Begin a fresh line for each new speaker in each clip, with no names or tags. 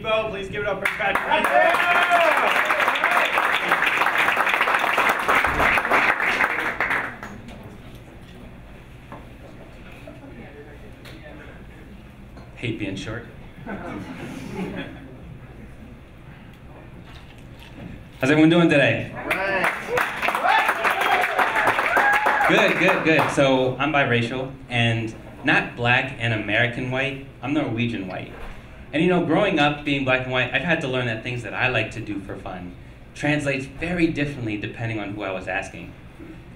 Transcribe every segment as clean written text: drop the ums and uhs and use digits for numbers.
Depot. Please give it up for Patrick.
Hate being short. How's everyone doing today? Good. So I'm biracial, and not black and American white, I'm Norwegian white. And you know, growing up being black and white, I've had to learn that things that I like to do for fun translates very differently depending on who I was asking.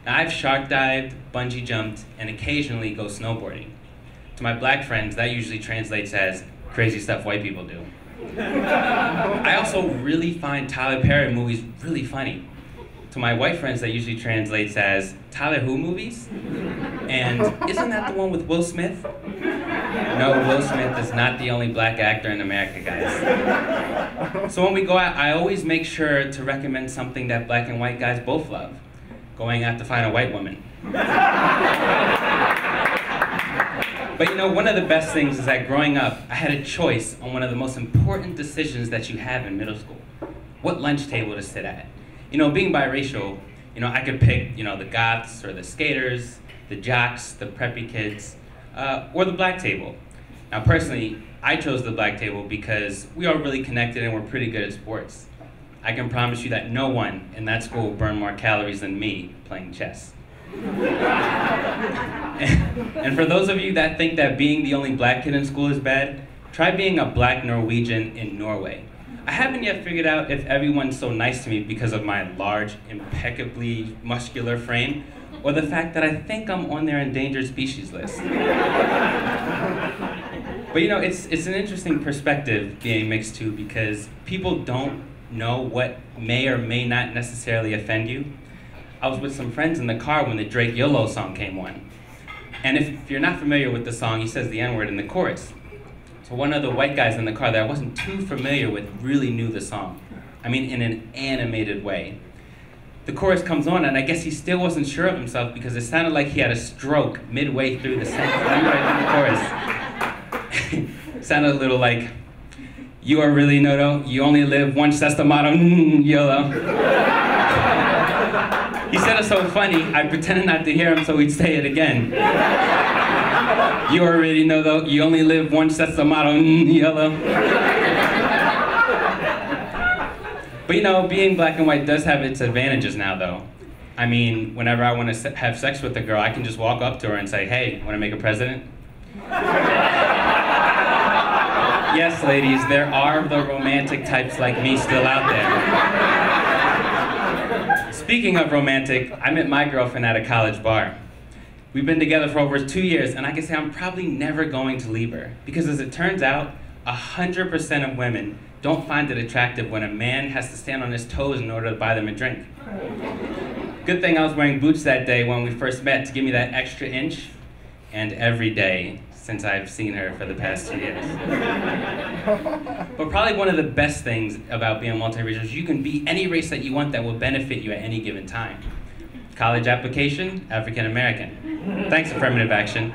Now, I've shark dived, bungee jumped, and occasionally go snowboarding. To my black friends, that usually translates as crazy stuff white people do. I also really find Tyler Perry movies really funny. To my white friends, that usually translates as Tyler who movies? And isn't that the one with Will Smith? No, Will Smith is not the only black actor in America, guys. So when we go out, I always make sure to recommend something that black and white guys both love. Going out to find a white woman. But you know, one of the best things is that growing up, I had a choice on one of the most important decisions that you have in middle school. What lunch table to sit at. You know, being biracial, you know, I could pick, you know, the goths or the skaters, the jocks, the preppy kids, or the black table. Now personally, I chose the black table because we are really connected and we're pretty good at sports. I can promise you that no one in that school will burn more calories than me playing chess. And for those of you that think that being the only black kid in school is bad, try being a black Norwegian in Norway. I haven't yet figured out if everyone's so nice to me because of my large, impeccably muscular frame, or the fact that I think I'm on their endangered species list. But you know, it's an interesting perspective being mixed too, because people don't know what may or may not necessarily offend you. I was with some friends in the car when the Drake YOLO song came on. And if you're not familiar with the song, he says the N-word in the chorus. So one of the white guys in the car that I wasn't too familiar with really knew the song. I mean, in an animated way. The chorus comes on, and I guess he still wasn't sure of himself because it sounded like he had a stroke midway through the sentence, midway through the chorus. Sounded a little like, "You are really Noto, you only live once, that's the motto, YOLO." He said it so funny, I pretended not to hear him so he'd say it again. "You already know though, you only live once, that's the motto, YOLO." But you know, being black and white does have its advantages now though. I mean, whenever I want to have sex with a girl, I can just walk up to her and say, "Hey, want to make a president?" Yes, ladies, there are the romantic types like me still out there. Speaking of romantic, I met my girlfriend at a college bar. We've been together for over 2 years, and I can say I'm probably never going to leave her. Because as it turns out, 100% of women don't find it attractive when a man has to stand on his toes in order to buy them a drink. Good thing I was wearing boots that day when we first met to give me that extra inch, and every day since I've seen her for the past 2 years. But probably one of the best things about being multiracial is you can be any race that you want that will benefit you at any given time. College application, African American. Thanks, affirmative action.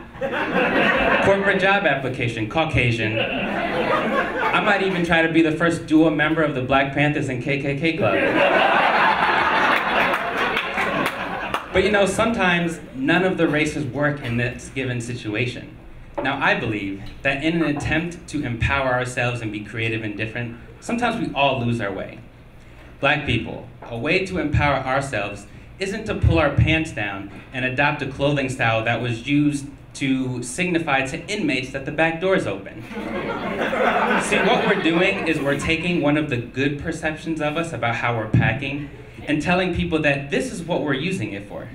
Corporate job application, Caucasian. I might even try to be the first dual member of the Black Panthers and KKK Club. But you know, sometimes none of the races work in this given situation. Now, I believe that in an attempt to empower ourselves and be creative and different, sometimes we all lose our way. Black people, a way to empower ourselves isn't to pull our pants down and adopt a clothing style that was used to signify to inmates that the back door is open. See, what we're doing is we're taking one of the good perceptions of us about how we're packing and telling people that this is what we're using it for.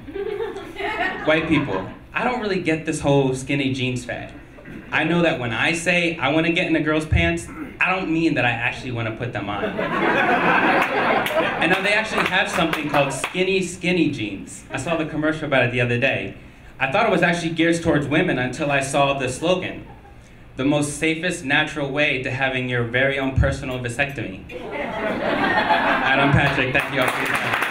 White people, I don't really get this whole skinny jeans fad. I know that when I say I want to get in a girl's pants, I don't mean that I actually want to put them on. And now they actually have something called skinny jeans. I saw the commercial about it the other day. I thought it was actually geared towards women until I saw the slogan. The most safest natural way to having your very own personal vasectomy. And I'm Patrick, thank you all for your time.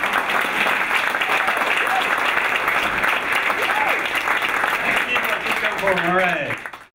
All right.